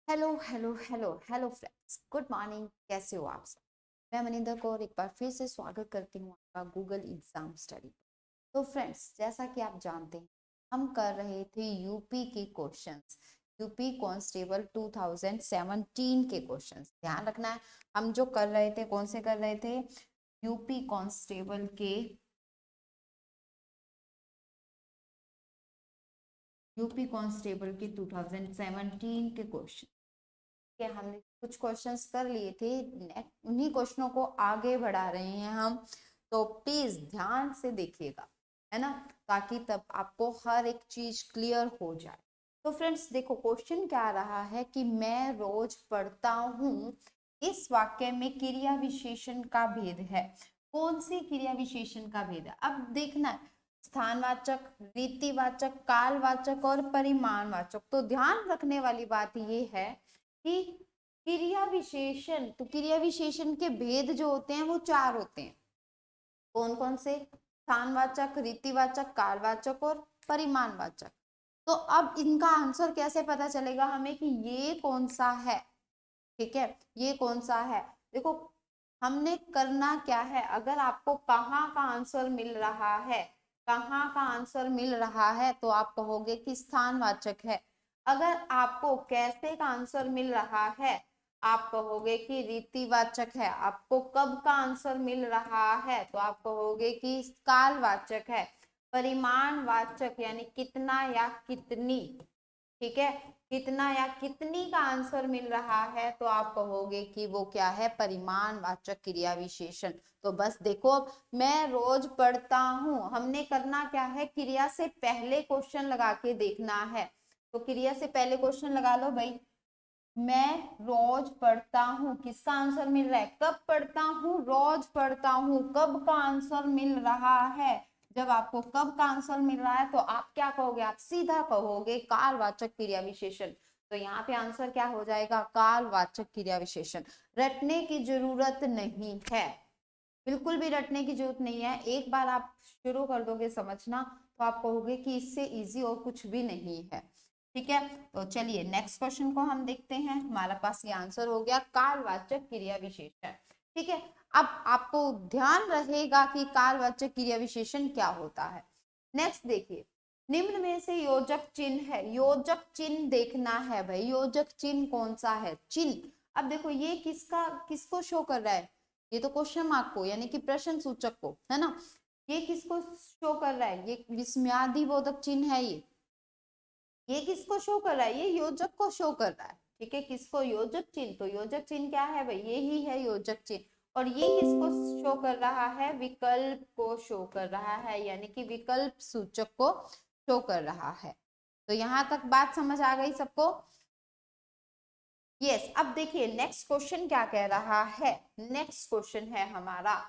Hello hello hello hello friends, good morning. कैसे हो आप सब? मैं मनिंदर कौर एक बार फिर से स्वागत करती हूँ आपका गूगल एग्जाम स्टडी। तो फ्रेंड्स, जैसा कि आप जानते हैं, हम कर रहे थे यूपी के क्वेश्चंस, यूपी कांस्टेबल 2017 के क्वेश्चंस। ध्यान रखना है, हम जो कर रहे थे कौन से कर रहे थे? यूपी कांस्टेबल के, यूपी कांस्टेबल के 2017 के क्वेश्चन के हमने कुछ क्वेश्चंस कर लिए थे। उन्हीं क्वेश्चनों को आगे बढ़ा रहे हैं हम, तो प्लीज ध्यान से देखिएगा, है ना, ताकि तब आपको हर एक चीज क्लियर हो जाए। तो फ्रेंड्स देखो, क्वेश्चन क्या रहा है कि मैं रोज पढ़ता हूँ, इस वाक्य में क्रिया विशेषण का भेद है। कौन सी क्रिया विशेषण का भेद है? अब देखना है, स्थानवाचक, रीतिवाचक, कालवाचक और परिमाणवाचक। तो ध्यान रखने वाली बात ये है कि क्रिया विशेषण, तो क्रिया विशेषण के भेद जो होते हैं वो चार होते हैं। कौन कौन से? स्थानवाचक, रीतिवाचक, कालवाचक और परिमाणवाचक। तो अब इनका आंसर कैसे पता चलेगा हमें कि ये कौन सा है? ठीक है, ये कौन सा है? देखो, हमने करना क्या है, अगर आपको कहाँ का आंसर मिल रहा है, कहाँ का आंसर मिल रहा है, तो आप कहोगे कि स्थानवाचक है। अगर आपको कैसे का आंसर मिल रहा है, आप कहोगे कि रीतिवाचक है। आपको कब का आंसर मिल रहा है, तो आप कहोगे कि कालवाचक है। परिमाणवाचक यानी कितना या कितनी, ठीक है, कितना या कितनी का आंसर मिल रहा है, तो आप कहोगे कि वो क्या है? परिमाणवाचक क्रिया विशेषण। तो बस देखो, अब मैं रोज पढ़ता हूँ, हमने करना क्या है, क्रिया से पहले क्वेश्चन लगा के देखना है। तो क्रिया से पहले क्वेश्चन लगा लो भाई। मैं रोज पढ़ता हूँ, किसका आंसर मिल रहा है? कब पढ़ता हूँ? रोज पढ़ता हूँ। कब का आंसर मिल रहा है? जब आपको कब का आंसर मिल रहा है, तो आप क्या कहोगे? आप सीधा कहोगे कालवाचक क्रिया विशेषण। तो यहाँ पे आंसर क्या हो जाएगा? कालवाचक क्रिया विशेषण। रटने की जरूरत नहीं है, बिल्कुल भी रटने की जरूरत नहीं है। एक बार आप शुरू कर दोगे समझना, तो आप कहोगे कि इससे इजी और कुछ भी नहीं है। ठीक है, तो चलिए नेक्स्ट क्वेश्चन को हम देखते हैं। हमारे पास ये आंसर हो गया कालवाचक क्रिया विशेषण। ठीक है, अब आपको ध्यान रहेगा कि कालवाचक क्रिया विशेषण क्या होता है। नेक्स्ट देखिए, निम्न में से योजक चिन्ह है। योजक चिन्ह देखना है भाई, योजक चिन्ह कौन सा है? चिन्ह, अब देखो ये किसका, किसको शो कर रहा है? ये तो क्वेश्चन मार्क को, यानी कि प्रश्न सूचक को, है ना। ये किसको शो कर रहा है? ये विस्मयादि बोधक चिन्ह है। ये किसको शो कर रहा है? ये योजक को शो कर रहा है। ठीक है, किसको? योजक चिन्ह। तो योजक चिन्ह क्या है भाई? ये ही है योजक चिन्ह। और ये किसको शो कर रहा है? विकल्प को शो कर रहा है, यानी कि विकल्प सूचक को शो कर रहा है। तो यहां तक बात समझ आ गई सबको? यस। अब देखिए नेक्स्ट क्वेश्चन क्या कह रहा है। नेक्स्ट क्वेश्चन है हमारा,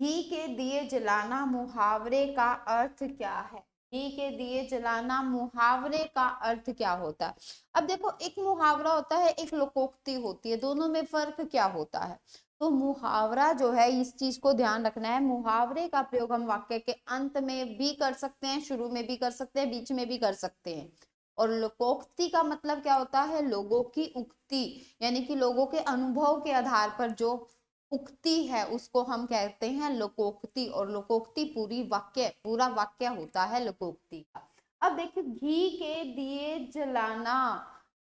घी के दिए जलाना मुहावरे का अर्थ क्या है? घी के दिए जलाना मुहावरे का अर्थ क्या होता है? अब देखो, एक मुहावरा होता है, एक लोकोक्ति होती है, दोनों में फर्क क्या होता है? तो मुहावरा जो है, इस चीज को ध्यान रखना है, मुहावरे का प्रयोग हम वाक्य के अंत में भी कर सकते हैं, शुरू में भी कर सकते हैं, बीच में भी कर सकते हैं। और लोकोक्ति का मतलब क्या होता है? लोगों की उक्ति, यानी कि लोगों के अनुभव के आधार पर जो उक्ति है उसको हम कहते हैं लोकोक्ति। और लोकोक्ति पूरी वाक्य, पूरा वाक्य होता है लोकोक्ति का। अब देखिए, घी के दिए जलाना,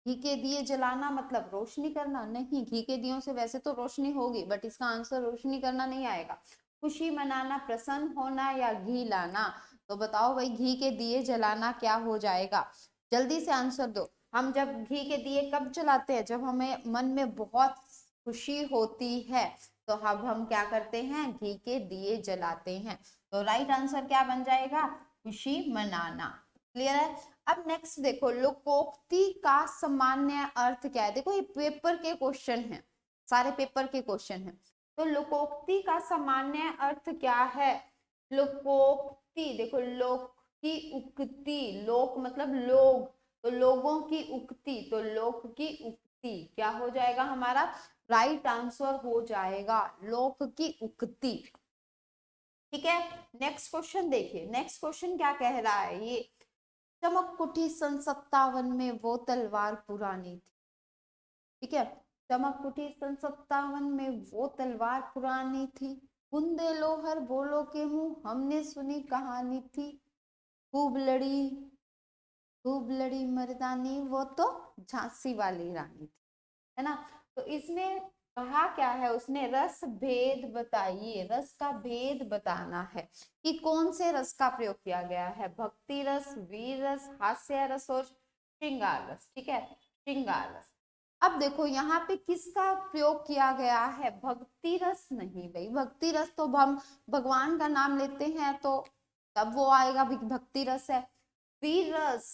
घी के दिए जलाना मतलब रोशनी करना नहीं। घी के दियों से वैसे तो रोशनी होगी, बट इसका आंसर रोशनी करना नहीं आएगा। खुशी मनाना, प्रसन्न होना या घी लाना। तो बताओ भाई, घी के दिए जलाना क्या हो जाएगा? जल्दी से आंसर दो। हम जब घी के दिए कब जलाते हैं? जब हमें मन में बहुत खुशी होती है, तो अब हम क्या करते हैं? घी के दिए जलाते हैं। तो राइट आंसर क्या बन जाएगा? खुशी मनाना। क्लियर है? अब नेक्स्ट देखो, लोकोक्ति का सामान्य अर्थ क्या है? देखो, ये पेपर के क्वेश्चन है, सारे पेपर के क्वेश्चन है। तो लोकोक्ति का सामान्य अर्थ क्या है? लोकोक्ति, देखो, लोक की उक्ति, लोक मतलब लोग, तो लोगों की उक्ति, तो लोक की उक्ति क्या हो जाएगा हमारा? राइट आंसर हो जाएगा लोक की उक्ति। ठीक है, नेक्स्ट क्वेश्चन देखिए। नेक्स्ट क्वेश्चन क्या कह रहा है? ये चमक कुठी सन 57 में वो तलवार पुरानी थी। ठीक है, चमक कुठी सन 57 में वो तलवार पुरानी थी। बूंदे लोहर बोलो के मुंह हमने सुनी कहानी थी। खूब लड़ी खूब लड़ी मर्दानी वो तो झांसी वाली रानी थी, है ना। तो इसमें कहा क्या है उसने, रस भेद बताइए, रस का भेद बताना है कि कौन से रस का प्रयोग किया गया है, भक्ति रस, वीर रस, हास्य रस और श्रृंगार रस। ठीक है, श्रृंगार रस। अब देखो यहाँ पे किसका प्रयोग किया गया है, भक्ति रस नहीं भाई, भक्ति रस तो हम भगवान का नाम लेते हैं तो तब वो आएगा, भक्ति रस है। वीर रस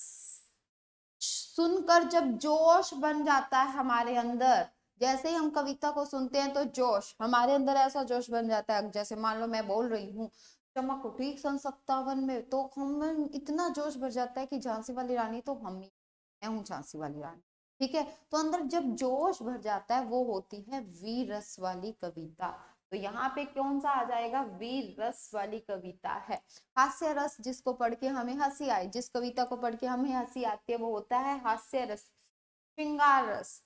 सुनकर जब जोश बन जाता है हमारे अंदर, जैसे ही हम कविता को सुनते हैं तो जोश हमारे अंदर ऐसा जोश बन जाता है, जैसे मान लो मैं बोल रही हूँ चमक उठी सन 57 में, तो हम इतना जोश भर जाता है कि झांसी वाली रानी तो हम ही, मैं हूँ झांसी वाली रानी। ठीक है, तो अंदर जब जोश भर जाता है वो होती है वीर रस वाली कविता। तो यहाँ पे कौन सा आ जाएगा, वीर रस वाली कविता है। हास्य रस जिसको पढ़ के हमें हंसी आए, जिस कविता को पढ़ के हमें हंसी आती है वो होता है हास्य रस। श्रृंगार रस,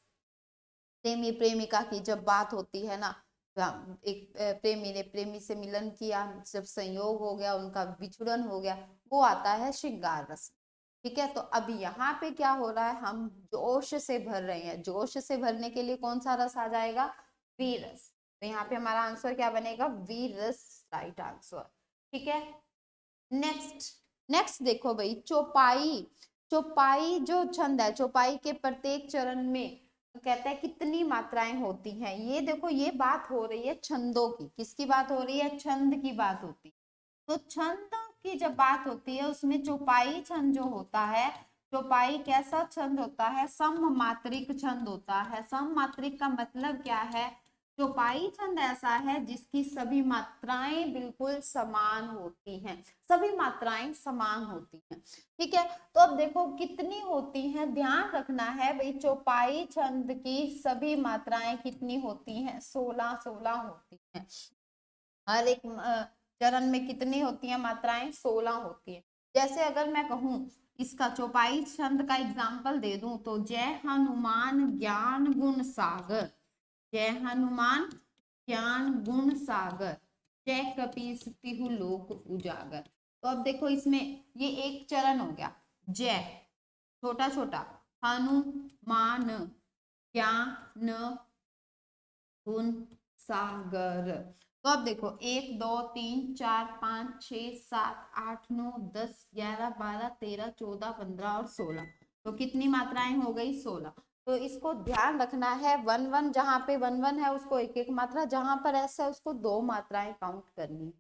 प्रेमी प्रेमिका की जब बात होती है ना, एक प्रेमी ने प्रेमी से मिलन किया, जब संयोग हो गया, उनका विछुड़न हो गया, वो आता है श्रृंगार रस। ठीक है, तो अभी यहाँ पे क्या हो रहा है, हम जोश से भर रहे हैं, जोश से भरने के लिए कौन सा रस आ जाएगा, वीर रस। तो यहाँ पे हमारा आंसर क्या बनेगा, वीर रस, राइट आंसर। ठीक है, नेक्स्ट नेक्स्ट देखो भाई, चौपाई। चौपाई जो छंद है, चौपाई के प्रत्येक चरण में कहता है कितनी मात्राएं होती हैं। ये देखो, ये बात हो रही है छंदों की, किसकी बात हो रही है, छंद की बात होती है। तो छंद की जब बात होती है उसमें चौपाई छंद जो होता है, चौपाई कैसा छंद होता है, सममात्रिक छंद होता है। सममात्रिक का मतलब क्या है, चौपाई छंद ऐसा है जिसकी सभी मात्राएं बिल्कुल समान होती हैं, सभी मात्राएं समान होती हैं। ठीक है, तो अब देखो कितनी होती हैं, ध्यान रखना है भाई, चौपाई छंद की सभी मात्राएं कितनी होती हैं, 16 16 होती हैं। हर एक चरण में कितनी होती है मात्राएं, 16 होती है। जैसे अगर मैं कहूं इसका चौपाई छंद का एग्जाम्पल दे दूं तो जय हनुमान ज्ञान गुण सागर, जय हनुमान ज्ञान गुण सागर, जय कपीस तिहु लोक उजागर। तो अब देखो इसमें ये एक चरण हो गया, जय छोटा छोटा, हनुमान ज्ञान गुण सागर। तो अब देखो 1 2 3 4 5 6 7 8 9 10 11 12 13 14 15 और 16, तो कितनी मात्राएं हो गई, 16। तो इसको ध्यान रखना है, 1 1 जहां पे 1 1 है उसको एक एक मात्रा, जहां पर ऐसा है उसको 2 मात्राएं काउंट करनी।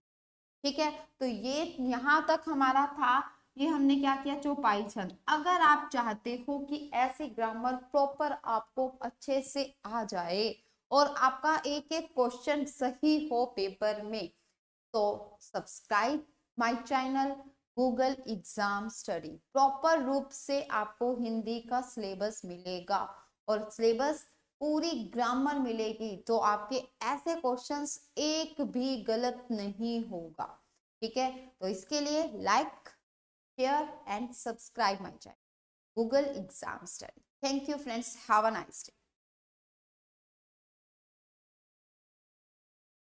ठीक है, तो ये यहाँ तक हमारा था, ये हमने क्या किया, चौपाई छंद। अगर आप चाहते हो कि ऐसी ग्रामर प्रॉपर आपको अच्छे से आ जाए और आपका एक एक क्वेश्चन सही हो पेपर में, तो subscribe my channel Google exam study. Proper रूप से आपको हिंदी का सिलेबस मिलेगा और सिलेबस पूरी ग्रामर मिलेगी, तो आपके ऐसे क्वेश्चंस एक भी गलत नहीं होगा। ठीक है, तो इसके लिए like share and subscribe my channel Google exam study. Thank you friends, have a nice day.